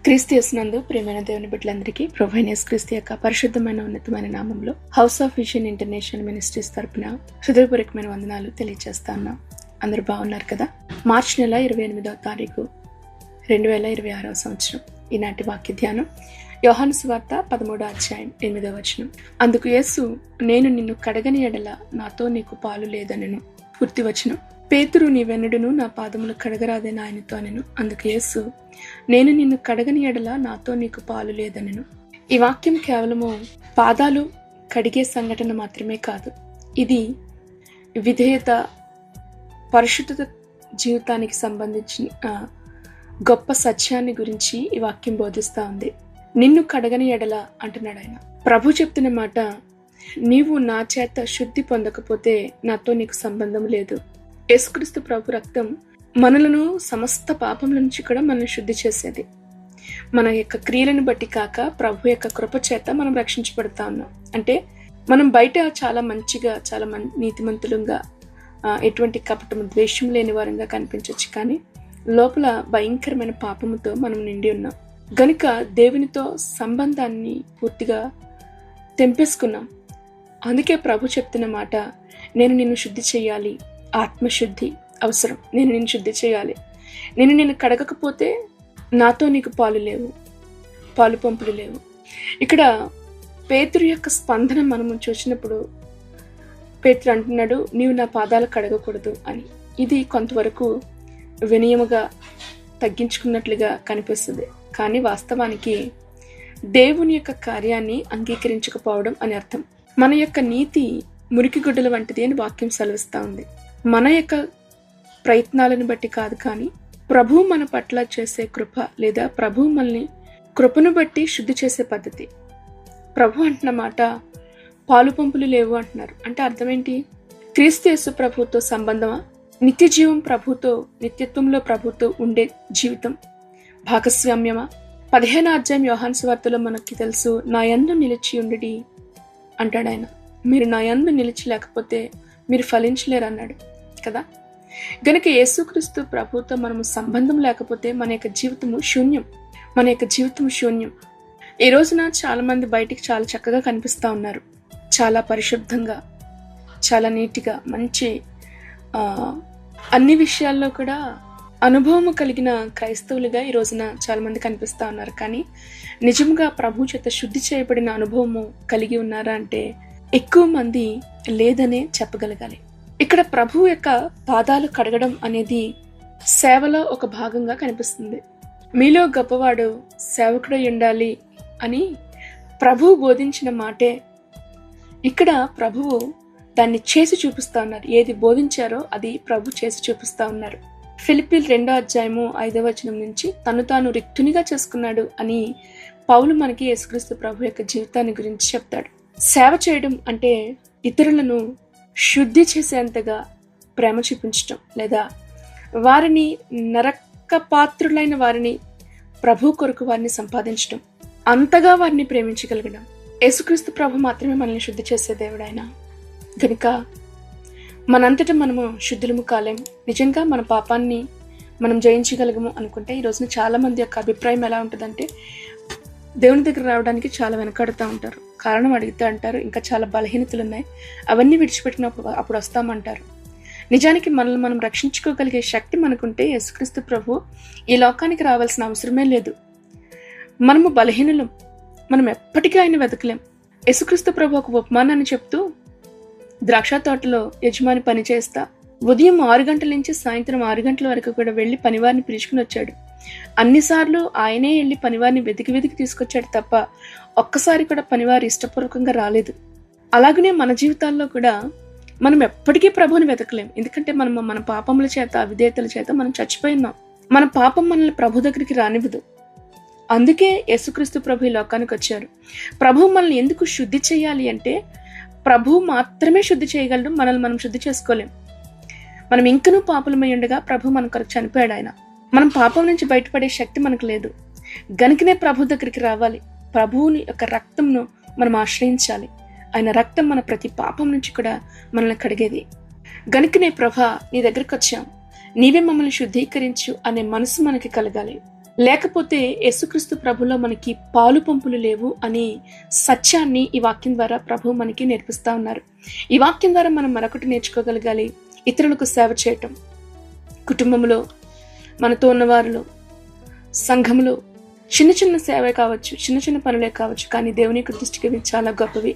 క్రీస్తు యేసునందు ప్రియమైన దేవుని బిడ్డలందరికీ ప్రభువైన యేసుక్రీస్తు యొక్క పరిశుద్ధమైన ఉన్నతమైన నామంలో house of vision international ministries తరపున హృదయపూర్వకమైన వందనాలు తెలియజేస్తాను. అందరూ బాగున్నారు కదా? మార్చి నెల 28వ తారీఖు 2026 సంవత్సరం. ఈనాటి వాక్య ధ్యానం యోహాను సువార్త 13వ అధ్యాయం 8వ వచనం. అందుకు యేసు, నేను నిన్ను కడగని ఎడల నాతో నీకు పాలు లేదనెను. పూర్తి వచనం. పేతురు, నీవెన్నడును నా పాదములు కడగరాదని ఆయనతో అనెను. అందుకు యేసు, నేను నిన్ను కడగని ఎడల నాతో నీకు పాలు లేదనెను. ఈ వాక్యం కేవలము పాదాలు కడిగే సంఘటన మాత్రమే కాదు, ఇది విధేయత, పరిశుద్ధత జీవితానికి సంబంధించిన గొప్ప సత్యాన్ని గురించి ఈ వాక్యం బోధిస్తూ ఉంది. నిన్ను కడగని ఎడల అంటున్నాడు ఆయన. ప్రభు చెప్తున్న మాట, నీవు నా చేత శుద్ధి పొందకపోతే నాతో నీకు సంబంధం లేదు. యేసుక్రీస్తు ప్రభు రక్తం మనలను సమస్త పాపముల నుంచి కూడా మనల్ని శుద్ధి చేసేది. మన యొక్క క్రియలను బట్టి కాక ప్రభు యొక్క కృప చేత మనం రక్షించబడతా ఉన్నాం. అంటే మనం బయట చాలా మంచిగా, చాలా నీతిమంతులుగా, ఎటువంటి కపటము, ద్వేషం లేని వారంగా కనిపించవచ్చు, కానీ లోపల భయంకరమైన పాపముతో మనం నిండి ఉన్నాం. గనుక దేవునితో సంబంధాన్ని పూర్తిగా తెంపేసుకున్నాం. అందుకే ప్రభు చెప్తున్న మాట, నేను నిన్ను శుద్ధి చేయాలి. ఆత్మశుద్ధి అవసరం. నేను నిన్ను శుద్ధి చేయాలి. నేను కడగకపోతే నాతో నీకు పాలు లేవు, పాలు పంపులు లేవు. ఇక్కడ పేతురు యొక్క స్పందన మనము చూసినప్పుడు పేతురు అంటున్నాడు, నీవు నా పాదాలు కడగకూడదు అని. ఇది కొంతవరకు వినయముగా తగ్గించుకున్నట్లుగా కనిపిస్తుంది, కానీ వాస్తవానికి దేవుని యొక్క కార్యాన్ని అంగీకరించకపోవడం అని అర్థం. మన యొక్క నీతి మురికి గుడ్డల వంటిది అని వాక్యం సెలవిస్తూ ఉంది. మన యొక్క ప్రయత్నాలను బట్టి కాదు, కానీ ప్రభు మన పట్ల చేసే కృప, లేదా ప్రభు మనల్ని కృపను బట్టి శుద్ధి చేసే పద్ధతి. ప్రభు అంటున్న మాట, పాలు పంపులు లేవు అంటున్నారు. అంటే అర్థం ఏంటి? క్రీస్తు యేసు ప్రభుతో సంబంధమా? నిత్య జీవం ప్రభుతో, నిత్యత్వంలో ప్రభుతో ఉండే జీవితం భాగస్వామ్యమా? 15వ అధ్యాయం యోహాను సువార్తలో మనకి తెలుసు, నా యందు నిలిచి ఉండుడి అంటాడు ఆయన. మీరు నా యందు నిలిచి లేకపోతే మీరు ఫలించలేరు అన్నాడు కదా. గనుక యేసుక్రీస్తు ప్రభుతో మనము సంబంధం లేకపోతే మన యొక్క జీవితము శూన్యం. మన యొక్క జీవితం శూన్యం. ఈ రోజున చాలా మంది బయటికి చాలా చక్కగా కనిపిస్తూ ఉన్నారు, చాలా పరిశుద్ధంగా, చాలా నీట్గా, మంచి అన్ని విషయాల్లో కూడా అనుభవం కలిగిన క్రైస్తవులుగా ఈ రోజున చాలా మంది కనిపిస్తూ ఉన్నారు. కానీ నిజంగా ప్రభు చేత శుద్ధి చేయబడిన అనుభవము కలిగి ఉన్నారా అంటే ఎక్కువ మంది లేదనే చెప్పగలగాలి. ఇక్కడ ప్రభు యొక్క పాదాలు కడగడం అనేది సేవలో ఒక భాగంగా కనిపిస్తుంది. మీలో గొప్పవాడు సేవకుడై ఉండాలి అని ప్రభువు బోధించిన మాటే ఇక్కడ ప్రభువు దాన్ని చేసి చూపిస్తా ఉన్నారు. ఏది బోధించారో అది ప్రభు చేసి చూపిస్తా ఉన్నారు. ఫిలిప్పీలు 2వ అధ్యాయము 5వ వచనం నుంచి తను తాను రిక్తునిగా చేసుకున్నాడు అని పౌలు మనకి యేసుక్రీస్తు ప్రభు యొక్క జీవితాన్ని గురించి చెప్తాడు. సేవ చేయడం అంటే ఇతరులను శుద్ధి చేసేంతగా ప్రేమ చూపించటం, లేదా వారిని, నరక పాత్రులైన వారిని ప్రభు కొరకు వారిని సంపాదించడం, అంతగా వారిని ప్రేమించగలగడం. యేసుక్రీస్తు ప్రభు మాత్రమే మనల్ని శుద్ధి చేసే దేవుడు ఆయన. కనుక మనంతటా మనము శుద్ధులము కాలేం. నిజంగా మన పాపాన్ని మనం జయించగలగము అనుకుంటే ఈ రోజున చాలా మంది యొక్క అభిప్రాయం ఎలా ఉంటుందంటే, దేవుని దగ్గర రావడానికి చాలా వెనకాడుతూ ఉంటారు. కారణం అడుగుతూ అంటారు, ఇంకా చాలా బలహీనతలు ఉన్నాయి, అవన్నీ విడిచిపెట్టినప్పుడు అప్పుడు వస్తామంటారు. నిజానికి మనల్ని మనం రక్షించుకోగలిగే శక్తి మనకుంటే యేసుక్రీస్తు ప్రభు ఈ లోకానికి రావాల్సిన అవసరమే లేదు. మనము బలహీనులం, మనం ఎప్పటికీ ఆయన వెతకలేం. యేసుక్రీస్తు ప్రభు ఒక ఉపమానాన్ని చెప్తూ, ద్రాక్ష తోటలో యజమాని పని చేస్తా ఉదయం 6 గంటల నుంచి సాయంత్రం 6 గంటల వరకు కూడా వెళ్ళి పనివారిని పిలుచుకుని వచ్చాడు. అన్నిసార్లు ఆయనే వెళ్ళి పనివారిని వెతికి తీసుకొచ్చాడు తప్ప ఒక్కసారి కూడా పనివారు ఇష్టపూర్వకంగా రాలేదు. అలాగనే మన జీవితాల్లో కూడా మనం ఎప్పటికీ ప్రభువుని వెతకలేం. ఎందుకంటే మన పాపముల చేత, అవిధేయతల చేత మనం చచ్చిపోయినాం. మన పాపం మనల్ని ప్రభు దగ్గరికి రానివ్వదు. అందుకే యేసుక్రీస్తు ప్రభు ఈ లోకానికి వచ్చారు. ప్రభు మనల్ని ఎందుకు శుద్ధి చేయాలి అంటే, ప్రభు మాత్రమే శుద్ధి చేయగలడు. మనల్ని మనం శుద్ధి చేసుకోలేం. మనం ఇంకనూ పాపలమై ఉండగా ప్రభు మన కొరకు చనిపోయాడు. ఆయన మనం పాపం నుంచి బయటపడే శక్తి మనకు లేదు. గనుకనే ప్రభు దగ్గరికి రావాలి. ప్రభువుని యొక్క రక్తంను మనం ఆశ్రయించాలి. ఆయన రక్తం మన ప్రతి పాపం నుంచి కూడా మనల్ని కడిగేది. గనుకనే ప్రభా, నీ దగ్గరికి వచ్చాం, నీవే మమ్మల్ని శుద్ధీకరించు అనే మనసు మనకి కలగాలి. లేకపోతే యేసుక్రీస్తు ప్రభులో మనకి పాలు పంపులు లేవు అనే సత్యాన్ని ఈ వాక్యం ద్వారా ప్రభు మనకి నేర్పిస్తా ఉన్నారు. ఈ వాక్యం ద్వారా మనం మరొకటి నేర్చుకోగలగాలి, ఇతరులకు సేవ చేయటం. కుటుంబంలో, మనతో ఉన్నవారిలో, సంఘంలో చిన్న చిన్న సేవే కావచ్చు, చిన్న చిన్న పనులే కావచ్చు, కానీ దేవుని యొక్క దృష్టికి ఇవి చాలా గొప్పవి.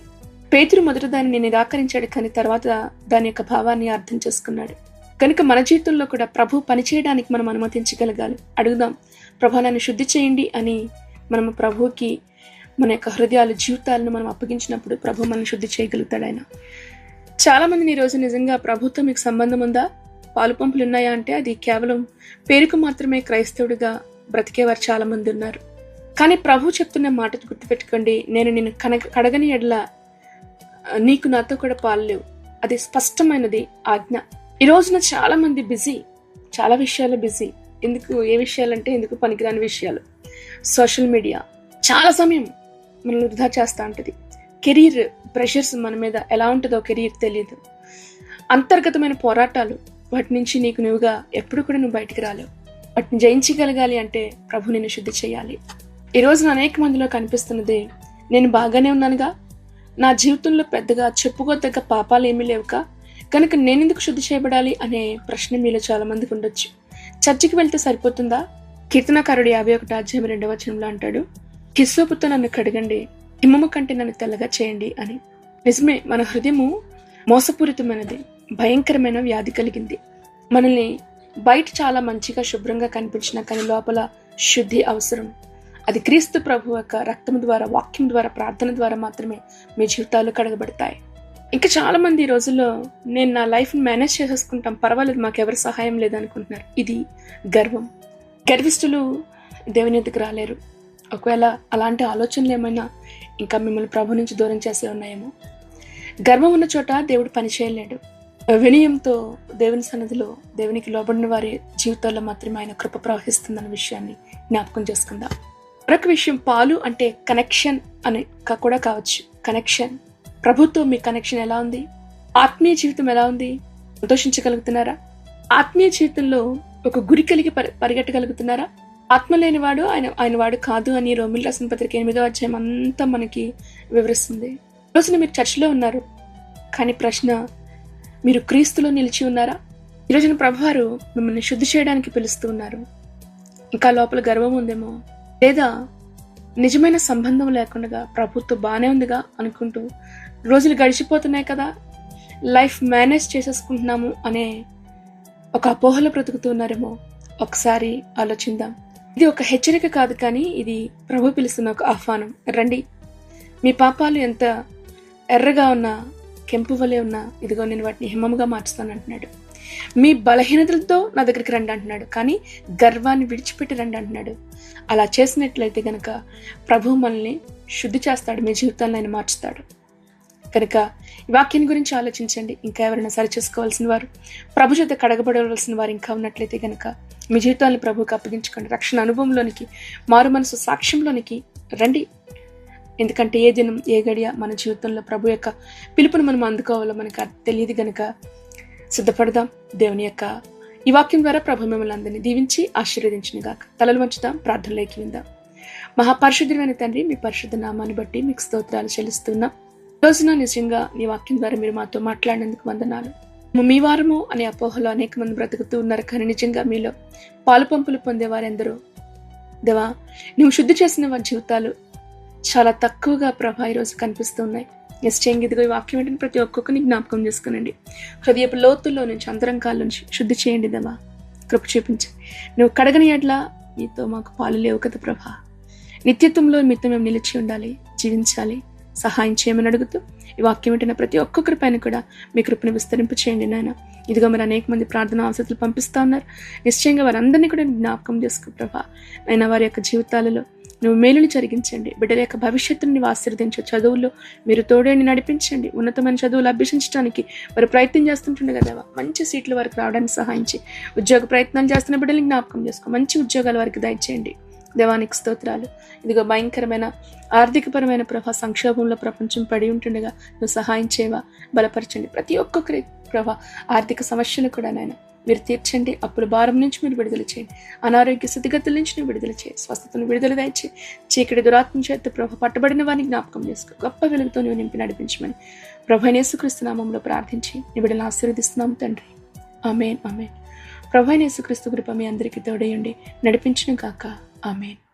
పేతురు మొదట దానిని నిరాకరించాడు, కానీ తర్వాత దాని యొక్క భావాన్ని అర్థం చేసుకున్నాడు. కనుక మన జీవితంలో కూడా ప్రభు పనిచేయడానికి మనం అనుమతించగలగాలి. అడుగుదాం, ప్రభు నన్ను శుద్ధి చేయండి అని మనము ప్రభువుకి మన యొక్క హృదయాలు, జీవితాలను మనం అప్పగించినప్పుడు ప్రభు మనల్ని శుద్ధి చేయగలుగుతాడు ఆయన. చాలా మందిని ఈరోజు నిజంగా ప్రభుతో మీకు సంబంధం ఉందా, పాలు పంపులు ఉన్నాయా అంటే అది కేవలం పేరుకు మాత్రమే క్రైస్తవుడిగా బ్రతికేవారు చాలా మంది ఉన్నారు. కానీ ప్రభు చెప్తున్న మాట గుర్తుపెట్టుకోండి, నేను నిన్ను కడగని ఎడల నీకు నాతో కూడా పాలు లేవు. అది స్పష్టమైనది ఆజ్ఞ. ఈ రోజున చాలా మంది బిజీ, చాలా విషయాలు బిజీ. ఎందుకు, ఏ విషయాలంటే ఎందుకు పనికిరాని విషయాలు. సోషల్ మీడియా చాలా సమయం మనల్ని వృధా చేస్తూ ఉంటుంది. కెరీర్ ప్రెషర్స్ మన మీద ఎలా ఉంటుందో కెరీర్ తెలియదు. అంతర్గతమైన పోరాటాలు, వాటి నుంచి నీకు నువ్వుగా ఎప్పుడు కూడా నువ్వు బయటికి రాలేవు. వాటిని జయించగలగాలి అంటే ప్రభు నిన్ను శుద్ధి చేయాలి. ఈ రోజున అనేక మందిలో కనిపిస్తున్నది, నేను బాగానే ఉన్నానుగా, నా జీవితంలో పెద్దగా చెప్పుకోదగ్గ పాపాలు ఏమీ లేవుగా, కనుక నేనెందుకు శుద్ధి చేయబడాలి అనే ప్రశ్న మీలో చాలా మందికి ఉండొచ్చు. చర్చికి వెళ్తే సరిపోతుందా? కీర్తనకారుడు 51:2 అంటాడు, హిస్సోపుతో నన్ను కడగండి, హిమము కంటే నన్ను తెల్లగా చేయండి అని. నిజమే, మన హృదయము మోసపూరితమైనది, భయంకరమైన వ్యాధి కలిగింది. మనల్ని బయట చాలా మంచిగా శుభ్రంగా కనిపించినా కానీ లోపల శుద్ధి అవసరం. అది క్రీస్తు ప్రభు యొక్క రక్తం ద్వారా, వాక్యం ద్వారా, ప్రార్థన ద్వారా మాత్రమే మీ జీవితాలు కడగబడతాయి. ఇంకా చాలా మంది ఈ రోజుల్లో నేను నా లైఫ్ని మేనేజ్ చేసేసుకుంటాం, పర్వాలేదు, మాకెవరి సహాయం లేదనుకుంటున్నారు. ఇది గర్వం. గర్విష్ఠులు దేవుని ఎదుగు రాలేరు. ఒకవేళ అలాంటి ఆలోచనలు ఏమైనా ఇంకా మిమ్మల్ని ప్రభు నుంచి దూరం చేసే ఉన్నాయేమో. గర్వం ఉన్న చోట దేవుడు పని చేయలేడు. వినయంతో దేవుని సన్నిధిలో దేవునికి లోబడిన వారి జీవితాల్లో మాత్రమే ఆయన కృప ప్రవహిస్తుందన్న విషయాన్ని జ్ఞాపకం చేసుకుందాం. మరొక విషయం, పాలు అంటే కనెక్షన్ అని కూడా కావచ్చు. కనెక్షన్, ప్రభుతో మీ కనెక్షన్ ఎలా ఉంది? ఆత్మీయ జీవితం ఎలా ఉంది? సంతోషించగలుగుతున్నారా? ఆత్మీయ జీవితంలో ఒక గురి కలిగి పరిగెట్టగలుగుతున్నారా? ఆత్మ లేనివాడు ఆయన వాడు కాదు అని రోమిల్ రాసిన పత్రిక 8వ అధ్యాయం అంతా మనకి వివరిస్తుంది. రోజున మీరు చర్చిలో ఉన్నారు, కానీ ప్రశ్న, మీరు క్రీస్తులో నిలిచి ఉన్నారా? ఈరోజున ప్రభువారు మిమ్మల్ని శుద్ధి చేయడానికి పిలుస్తూ ఉన్నారు. ఇంకా లోపల గర్వం ఉందేమో, లేదా నిజమైన సంబంధం లేకుండా ప్రభుత్వ బాగానే ఉందిగా అనుకుంటూ రోజులు గడిచిపోతున్నాయి కదా, లైఫ్ మేనేజ్ చేసేసుకుంటున్నాము అనే ఒక అపోహలో బ్రతుకుతూ ఉన్నారేమో. ఒకసారి ఆలోచిద్దాం. ఇది ఒక హెచ్చరిక కాదు, కానీ ఇది ప్రభు పిలుస్తున్న ఒక ఆహ్వానం. రండి, మీ పాపాలు ఎంత ఎర్రగా ఉన్నా, కెంపు వలె ఉన్నా, ఇదిగో నేను వాటిని హిమముగా మార్చుతాను అంటున్నాడు. మీ బలహీనతలతో నా దగ్గరికి రండి అంటున్నాడు, కానీ గర్వాన్ని విడిచిపెట్టి రండి అంటున్నాడు. అలా చేసినట్లయితే గనక ప్రభు మనల్ని శుద్ధి చేస్తాడు, మీ జీవితాన్ని ఆయన మార్చుతాడు. కనుక ఈ వాక్యాన్ని గురించి ఆలోచించండి. ఇంకా ఎవరైనా సరి చేసుకోవాల్సిన వారు, ప్రభు చేత కడగబడవలసిన వారు ఇంకా ఉన్నట్లయితే గనక మీ జీవితాన్ని ప్రభువుకి అప్పగించుకోండి. రక్షణ అనుభవంలోనికి, మారు మనసు సాక్ష్యంలోనికి రండి. ఎందుకంటే ఏ దినం, ఏ గడియ మన జీవితంలో ప్రభు యొక్క పిలుపును మనం అందుకోవాలో మనకు తెలియదు. గనక సిద్ధపడదాం. దేవుని యొక్క ఈ వాక్యం ద్వారా ప్రభు మిమ్మల్ని అందరినీ దీవించి ఆశీర్వదించిన గాక. తలలు వంచుదాం, ప్రార్థనలోకి విందాం. మహాపరిశుద్ధమైన తండ్రి, మీ పరిశుద్ధ నామాన్ని బట్టి మీకు స్తోత్రాలు చెల్లిస్తున్నాం. రోజున నిజంగా నీ వాక్యం ద్వారా మీరు మాతో మాట్లాడినందుకు వందనాలు. మీ వారము అనే అపోహలో అనేక మంది బ్రతుకుతూ ఉన్నారు, కానీ నిజంగా మీలో పాలు పంపులు పొందేవారెందరో దేవా, నువ్వు శుద్ధి చేసిన వారి జీవితాలు చాలా తక్కువగా ప్రభా ఈరోజు కనిపిస్తూ ఉన్నాయి. నిశ్చయంగా ఇదిగో ఈ వాక్యం ఏంటని ప్రతి ఒక్కొక్కరిని జ్ఞాపకం చేసుకునండి. హృదయపు లోతుల్లో నుంచి, అంతరంకాల నుంచి శుద్ధి చేయండి దేవా, కృప చూపించండి. నువ్వు కడగని ఎడ్లా నీతో మాకు పాలు లేవు కదా ప్రభా. నిత్యత్వంలో మీతో మేము నిలిచి ఉండాలి, జీవించాలి, సహాయం చేయమని అడుగుతూ ఈ వాక్యం వింటున్న ప్రతి ఒక్కొక్కరి పైన కూడా మీ కృపను విస్తరింప చేయండి నాయన. ఇదిగో మరి అనేక మంది ప్రార్థన అవసరాలు పంపిస్తూ ఉన్నారు. నిశ్చయంగా వారందరినీ కూడా జ్ఞాపకం చేసుకో ప్రభా. అయినా వారి యొక్క జీవితాలలో నువ్వు మేలుని జరిగించండి. బిడ్డల యొక్క భవిష్యత్తుని నీవు ఆశీర్వదించు. చదువుల్లో మీరు తోడేని నడిపించండి. ఉన్నతమైన చదువులు అభ్యసించడానికి వారు ప్రయత్నం చేస్తుంటుండగా దేవా, మంచి సీట్లు వారికి రావడానికి సహాయించి, ఉద్యోగ ప్రయత్నాలు చేస్తున్న బిడ్డల్ని జ్ఞాపకం చేసుకో. మంచి ఉద్యోగాలు వారికి దయచేయండి. దేవానికి స్తోత్రాలు. ఇదిగో భయంకరమైన ఆర్థికపరమైన ప్రభా సంక్షోభంలో ప్రపంచం పడి ఉంటుండగా నువ్వు సహాయం చేయవా, బలపరచండి. ప్రతి ఒక్కొక్కరి ప్రభా ఆర్థిక సమస్యలు కూడా నాయన మీరు తీర్చండి. అప్పుల భారం నుంచి మీరు విడుదల చేయండి. అనారోగ్య స్థితిగతుల నుంచి నువ్వు విడుదల చేయి. స్వస్థతను విడుదల దయచేయి. చీకటి దురాత్మ చేత ప్రభు పట్టబడిన వారిని జ్ఞాపకం చేసుకో. గొప్ప వెలుగుతో నువ్వు నింపి నడిపించమని ప్రభు యేసుక్రీస్తు నామంలో ప్రార్థించి నీ బిడ్డలను ఆశీర్వదిస్తున్నాము తండ్రి. ఆమేన్. ఆమేన్. ప్రభు యేసుక్రీస్తు కృప మీ అందరికీ తోడయుండి నడిపించును గాక. ఆమేన్.